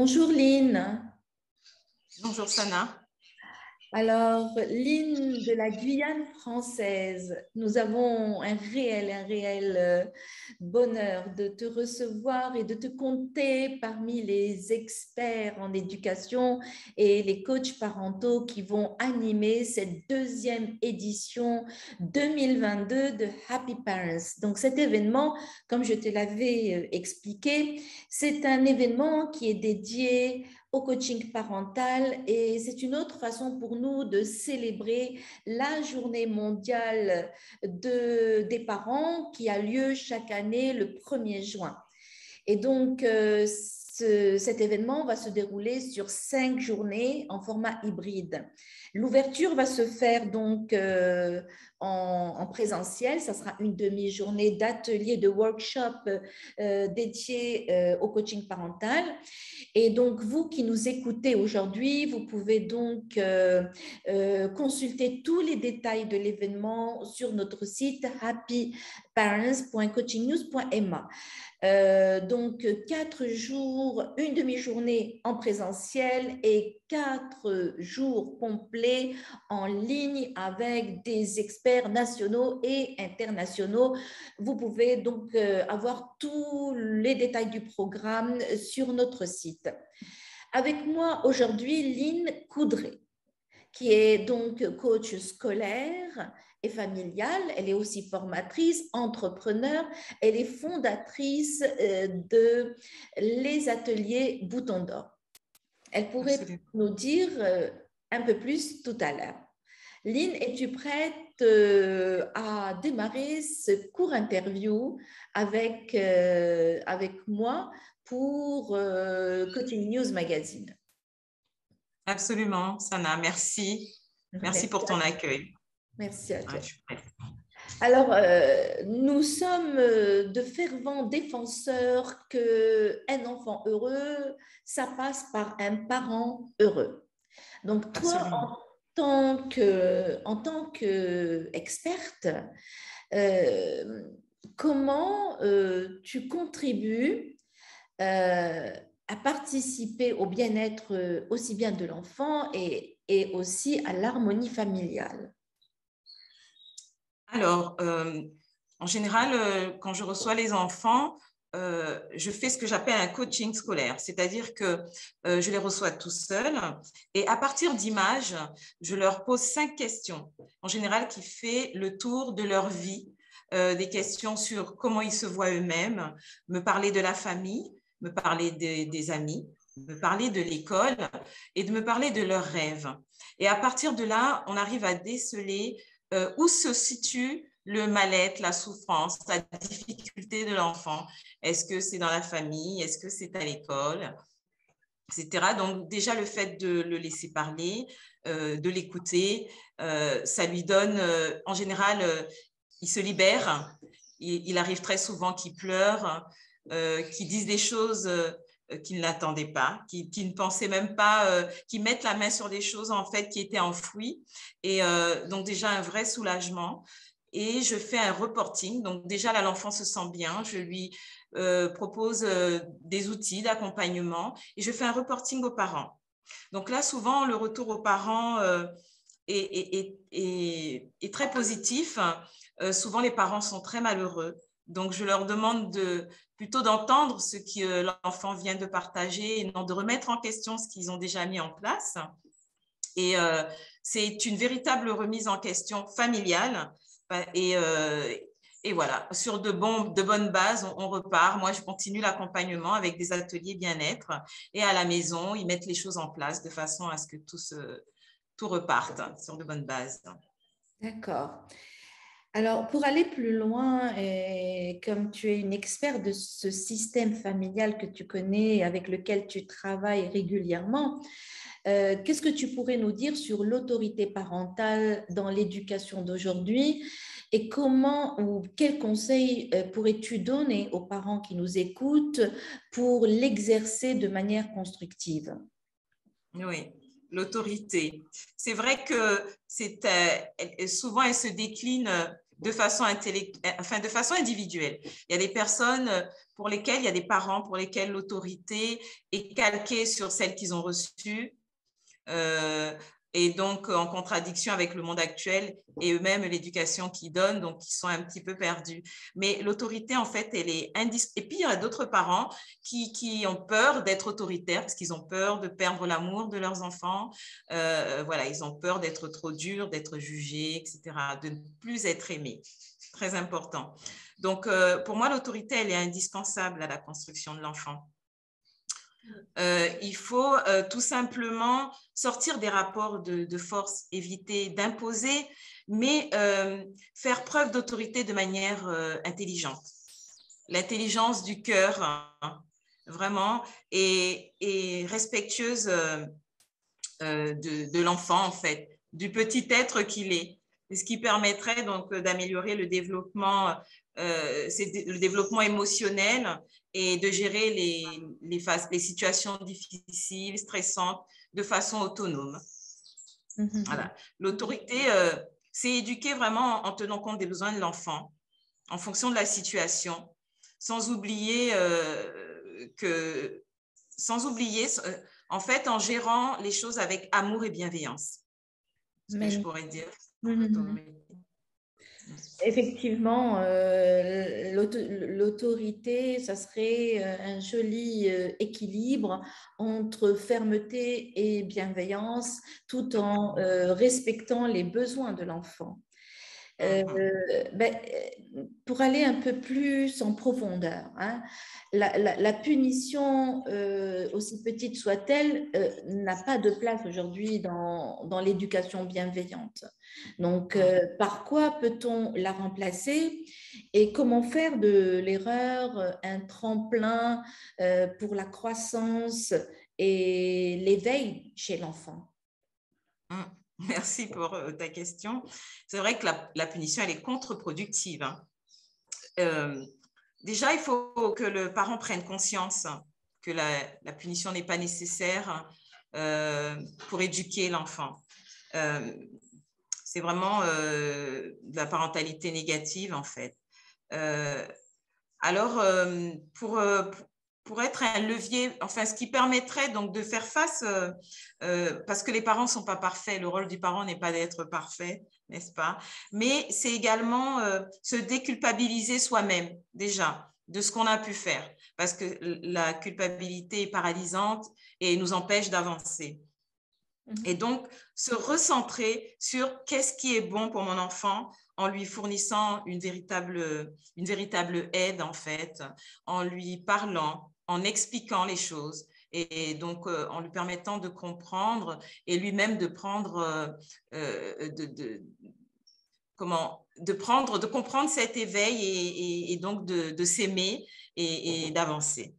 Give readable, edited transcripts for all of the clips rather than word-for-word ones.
Bonjour Lynn. Bonjour Sana. Alors, Lynn de la Guyane française, nous avons un réel bonheur de te recevoir et de te compter parmi les experts en éducation et les coachs parentaux qui vont animer cette deuxième édition 2022 de Happy Parents. Donc, cet événement, comme je te l'avais expliqué, c'est un événement qui est dédié au coaching parental et c'est une autre façon pour nous de célébrer la journée mondiale des parents qui a lieu chaque année le 1er juin. Et donc, cet événement va se dérouler sur 5 journées en format hybride. L'ouverture va se faire donc en présentiel. Ça sera une demi-journée d'atelier, de workshop dédié au coaching parental. Et donc, vous qui nous écoutez aujourd'hui, vous pouvez donc consulter tous les détails de l'événement sur notre site happyparents.coachingnews.ma. Donc, 4 jours, une demi-journée en présentiel et 4 jours complets en ligne avec des experts nationaux et internationaux. Vous pouvez donc avoir tous les détails du programme sur notre site. Avec moi aujourd'hui, Lynn Coudray, qui est donc coach scolaire et familiale. Elle est aussi formatrice, entrepreneur. Elle est fondatrice de les ateliers Bouton d'Or. Elle pourrait Absolument. nous dire un peu plus tout à l'heure. Lynn, es-tu prête à démarrer ce court interview avec moi pour Coaching News Magazine? Absolument, Sana, merci. Merci pour ton accueil. Merci à toi. Ouais, je suis prête. Alors, nous sommes de fervents défenseurs qu'un enfant heureux, ça passe par un parent heureux. Donc, toi, Absolument. en tant qu'experte, comment tu contribues à participer au bien-être aussi bien de l'enfant et aussi à l'harmonie familiale? Alors, en général, quand je reçois les enfants, je fais ce que j'appelle un coaching scolaire, c'est-à-dire que je les reçois tout seuls et à partir d'images, je leur pose 5 questions, en général qui fait le tour de leur vie, des questions sur comment ils se voient eux-mêmes, me parler de la famille, me parler des amis, me parler de l'école et de me parler de leurs rêves. Et à partir de là, on arrive à déceler où se situe le mal-être, la souffrance, la difficulté de l'enfant. Est-ce que c'est dans la famille? Est-ce que c'est à l'école? Etc. Donc déjà le fait de le laisser parler, de l'écouter, ça lui donne, en général, il se libère. Il arrive très souvent qu'il pleure, qu'il dise des choses qu'il n'attendait pas, qu'il ne pensait même pas, qu'il mette la main sur des choses en fait qui étaient enfouies. Et donc déjà un vrai soulagement. Et je fais un reporting. Donc déjà là, l'enfant se sent bien. Je lui propose des outils d'accompagnement et je fais un reporting aux parents. Donc là, souvent, le retour aux parents est très positif. Souvent, les parents sont très malheureux. Donc, je leur demande plutôt d'entendre ce que l'enfant vient de partager et non de remettre en question ce qu'ils ont déjà mis en place. Et c'est une véritable remise en question familiale. Et voilà, sur de bonnes bases, on repart. Moi, je continue l'accompagnement avec des ateliers bien-être. Et à la maison, ils mettent les choses en place de façon à ce que tout reparte sur de bonnes bases. D'accord. Alors, pour aller plus loin, et comme tu es une experte de ce système familial que tu connais et avec lequel tu travailles régulièrement, qu'est-ce que tu pourrais nous dire sur l'autorité parentale dans l'éducation d'aujourd'hui et comment ou quels conseils pourrais-tu donner aux parents qui nous écoutent pour l'exercer de manière constructive? Oui, l'autorité. C'est vrai que souvent, elle se décline de façon de façon individuelle. Il y a des personnes pour lesquelles, il y a des parents pour lesquels l'autorité est calquée sur celle qu'ils ont reçue. Et donc en contradiction avec le monde actuel et eux-mêmes l'éducation qu'ils donnent, donc ils sont un petit peu perdus. Mais l'autorité, en fait, elle est indispensable. Et puis, il y a d'autres parents qui ont peur d'être autoritaires parce qu'ils ont peur de perdre l'amour de leurs enfants. Voilà, ils ont peur d'être trop durs, d'être jugés, etc., de ne plus être aimés. Très important. Donc, pour moi, l'autorité, elle est indispensable à la construction de l'enfant. Il faut tout simplement sortir des rapports de force, éviter d'imposer, mais faire preuve d'autorité de manière intelligente. L'intelligence du cœur, hein, vraiment, et respectueuse de l'enfant, en fait, du petit être qu'il est. Ce qui permettrait donc d'améliorer le développement émotionnel et de gérer les situations difficiles, stressantes, de façon autonome. Voilà. L'autorité, c'est éduquer vraiment en tenant compte des besoins de l'enfant, en fonction de la situation, sans oublier, en fait, en gérant les choses avec amour et bienveillance. Ce que je pourrais dire. Effectivement, l'autorité, ça serait un joli équilibre entre fermeté et bienveillance, tout en respectant les besoins de l'enfant. Pour aller un peu plus en profondeur, hein, la punition, aussi petite soit-elle, n'a pas de place aujourd'hui dans l'éducation bienveillante. Donc, par quoi peut-on la remplacer et comment faire de l'erreur un tremplin pour la croissance et l'éveil chez l'enfant? Merci pour ta question. C'est vrai que la punition, elle est contre-productive, hein. Déjà, il faut que le parent prenne conscience que la punition n'est pas nécessaire pour éduquer l'enfant. C'est vraiment de la parentalité négative, en fait. Alors, pour être un levier, enfin, ce qui permettrait donc de faire face, parce que les parents ne sont pas parfaits, le rôle du parent n'est pas d'être parfait, n'est-ce pas? Mais c'est également se déculpabiliser soi-même, déjà, de ce qu'on a pu faire, parce que la culpabilité est paralysante et nous empêche d'avancer. Et donc, se recentrer sur qu'est-ce qui est bon pour mon enfant en lui fournissant une véritable aide, en fait, en lui parlant, en expliquant les choses et donc en lui permettant de comprendre et lui-même de prendre, de comprendre cet éveil et donc de s'aimer et d'avancer.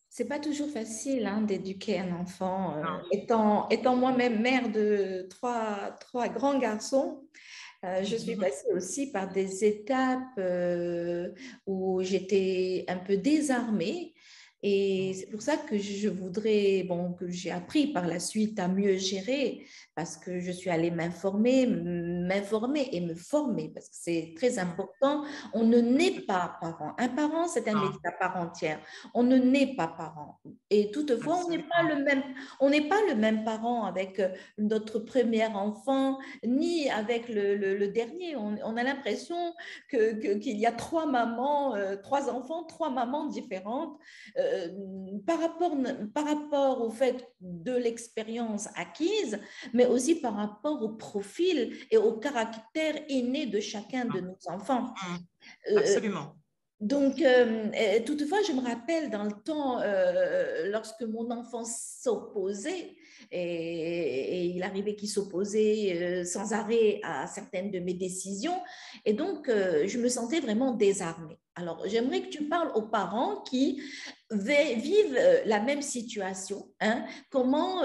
C'est pas toujours facile, hein, d'éduquer un enfant. Étant moi-même mère de trois grands garçons, je suis passée aussi par des étapes où j'étais un peu désarmée. Et c'est pour ça que je voudrais, que j'ai appris par la suite à mieux gérer, parce que je suis allée m'informer et me former, parce que c'est très important. On ne naît pas parent. Un parent, c'est un métier à part entière. On ne naît pas parent. Et toutefois, on n'est pas le même parent avec notre premier enfant, ni avec le dernier. On a l'impression qu'il y a trois mamans, trois enfants, trois mamans différentes. Par rapport au fait de l'expérience acquise, mais aussi par rapport au profil et au caractère inné de chacun de nos enfants. Absolument. Donc, toutefois, je me rappelle dans le temps, lorsque mon enfant s'opposait, et il arrivait qu'il s'opposait sans arrêt à certaines de mes décisions, et donc je me sentais vraiment désarmée. Alors, j'aimerais que tu parles aux parents qui vivent la même situation, hein, comment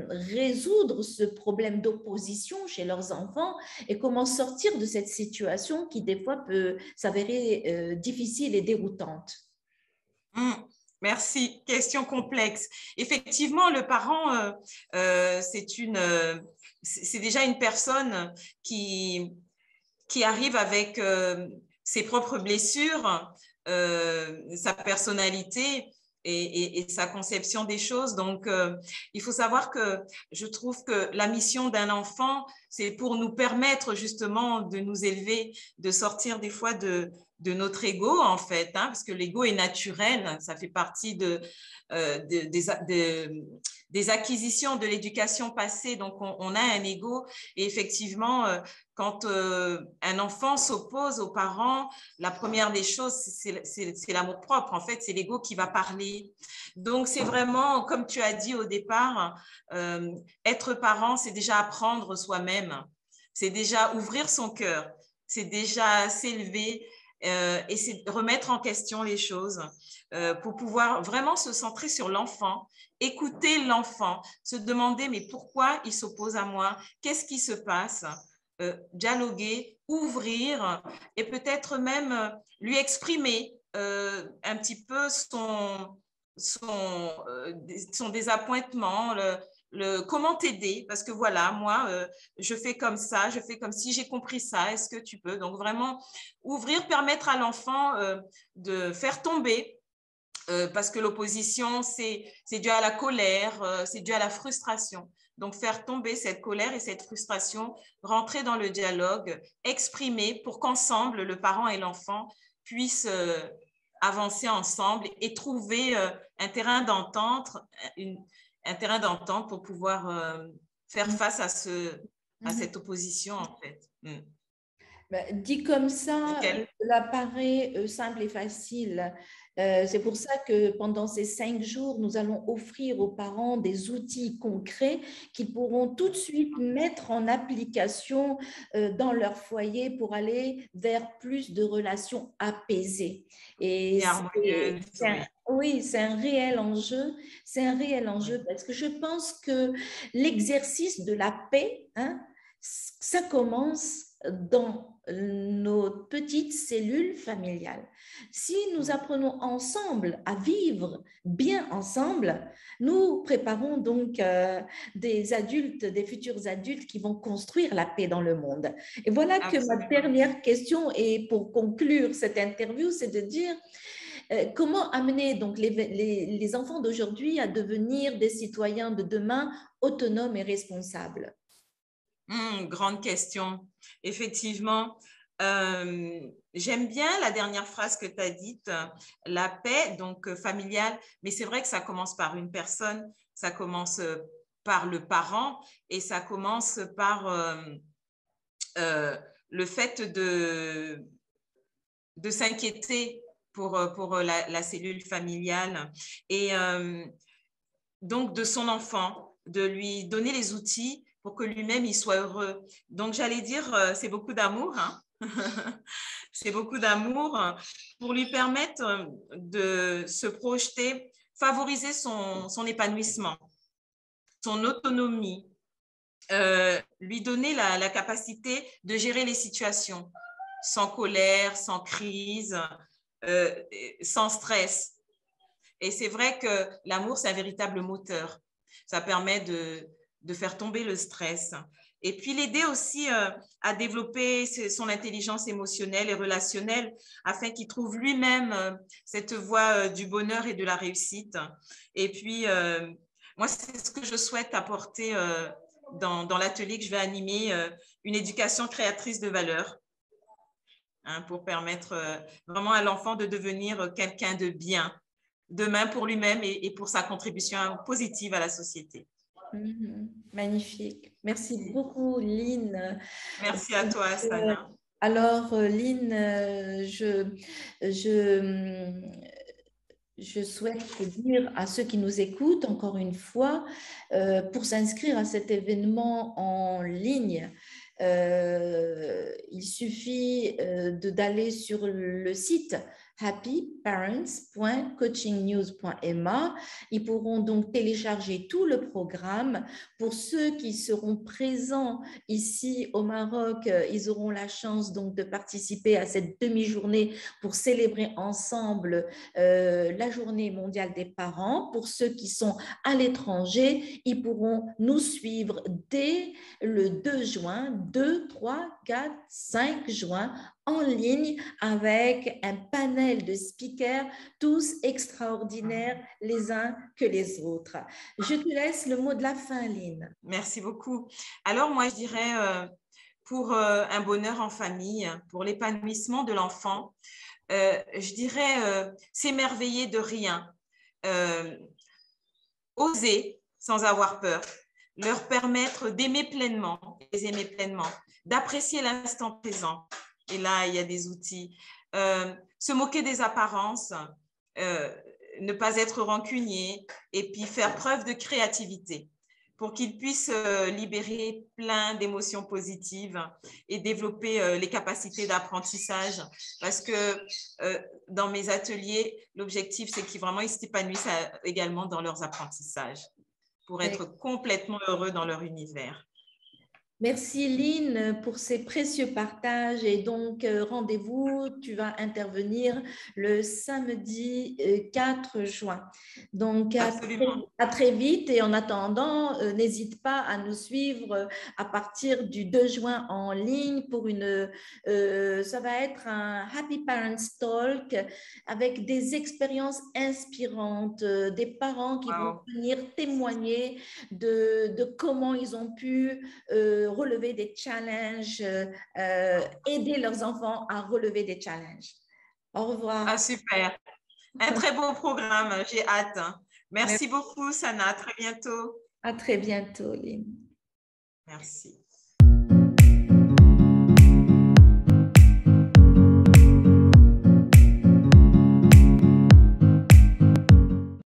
résoudre ce problème d'opposition chez leurs enfants et comment sortir de cette situation qui, des fois, peut s'avérer difficile et déroutante. Merci. Question complexe. Effectivement, le parent, c'est déjà une personne qui arrive avec ses propres blessures, sa personnalité et sa conception des choses. Donc, il faut savoir que je trouve que la mission d'un enfant, c'est pour nous permettre justement de nous élever, de sortir des fois de notre ego, en fait, hein, parce que l'ego est naturel, ça fait partie des acquisitions de l'éducation passée. Donc, on a un ego et effectivement, quand un enfant s'oppose aux parents, la première des choses, c'est l'amour-propre. En fait, c'est l'ego qui va parler. Donc, c'est vraiment, comme tu as dit au départ, être parent, c'est déjà apprendre soi-même. C'est déjà ouvrir son cœur. C'est déjà s'élever et c'est remettre en question les choses pour pouvoir vraiment se centrer sur l'enfant, écouter l'enfant, se demander mais pourquoi il s'oppose à moi? Qu'est-ce qui se passe? Dialoguer, ouvrir et peut-être même lui exprimer un petit peu son désappointement, comment t'aider, parce que voilà, moi, je fais comme ça, je fais comme si j'ai compris ça, est-ce que tu peux? Donc vraiment, ouvrir, permettre à l'enfant de faire tomber, parce que l'opposition, c'est dû à la colère, c'est dû à la frustration. Donc, faire tomber cette colère et cette frustration, rentrer dans le dialogue, exprimer pour qu'ensemble, le parent et l'enfant puissent avancer ensemble et trouver un terrain d'entente, un terrain d'entente pour pouvoir faire face à cette opposition, en fait. Dit comme ça, Nickel. cela paraît simple et facile. C'est pour ça que pendant ces 5 jours, nous allons offrir aux parents des outils concrets qu'ils pourront tout de suite mettre en application dans leur foyer pour aller vers plus de relations apaisées. Et oui, c'est un réel enjeu. C'est un réel enjeu parce que je pense que l'exercice de la paix, hein, ça commence dans nos petites cellules familiales. Si nous apprenons ensemble à vivre bien ensemble, nous préparons donc des adultes, des futurs adultes qui vont construire la paix dans le monde. Et voilà que ma dernière question, et pour conclure cette interview, c'est de dire comment amener donc les enfants d'aujourd'hui à devenir des citoyens de demain autonomes et responsables. Grande question. Effectivement, j'aime bien la dernière phrase que tu as dite, la paix, donc familiale, mais c'est vrai que ça commence par une personne, ça commence par le parent et ça commence par le fait de s'inquiéter pour la cellule familiale et donc de son enfant, de lui donner les outils pour que lui-même il soit heureux. Donc j'allais dire, c'est beaucoup d'amour, hein? C'est beaucoup d'amour pour lui permettre de se projeter, favoriser son épanouissement, son autonomie, lui donner la capacité de gérer les situations sans colère, sans crise, sans stress. Et c'est vrai que l'amour, c'est un véritable moteur. Ça permet de faire tomber le stress. Et puis l'aider aussi à développer son intelligence émotionnelle et relationnelle afin qu'il trouve lui-même cette voie du bonheur et de la réussite. Et puis, moi, c'est ce que je souhaite apporter dans l'atelier que je vais animer, une éducation créatrice de valeur, hein, pour permettre vraiment à l'enfant de devenir quelqu'un de bien demain pour lui-même et pour sa contribution positive à la société. Magnifique. Merci beaucoup, Lynn. Merci à toi, Sana. Alors, Lynn, je souhaite dire à ceux qui nous écoutent, encore une fois, pour s'inscrire à cet événement en ligne, il suffit d'aller sur le site happyparents.coachingnews.ma. Ils pourront donc télécharger tout le programme. Pour ceux qui seront présents ici au Maroc, ils auront la chance donc de participer à cette demi-journée pour célébrer ensemble la journée mondiale des parents. Pour ceux qui sont à l'étranger, ils pourront nous suivre dès le 2 juin, 2, 3, 4, 5 juin en ligne avec un panel de speakers, tous extraordinaires les uns que les autres. Je te laisse le mot de la fin, Lynn. Merci beaucoup. Alors, moi, je dirais pour un bonheur en famille, pour l'épanouissement de l'enfant, je dirais s'émerveiller de rien, oser sans avoir peur, leur permettre d'aimer pleinement, les aimer pleinement, d'apprécier l'instant présent. Et là, il y a des outils. Se moquer des apparences, ne pas être rancunier et puis faire preuve de créativité pour qu'ils puissent libérer plein d'émotions positives et développer les capacités d'apprentissage. Parce que dans mes ateliers, l'objectif, c'est qu'ils vraiment ils s'épanouissent également dans leurs apprentissages pour être complètement heureux dans leur univers. Merci Lynn pour ces précieux partages et donc rendez-vous, tu vas intervenir le samedi 4 juin. Donc à très vite et en attendant, n'hésite pas à nous suivre à partir du 2 juin en ligne pour ça va être un Happy Parents Talk avec des expériences inspirantes, des parents qui vont venir témoigner de comment ils ont pu relever des challenges, aider leurs enfants à relever des challenges. Au revoir. Ah, super. Un très beau programme, j'ai hâte. Merci beaucoup, Sana. À très bientôt. À très bientôt, Lynn. Merci.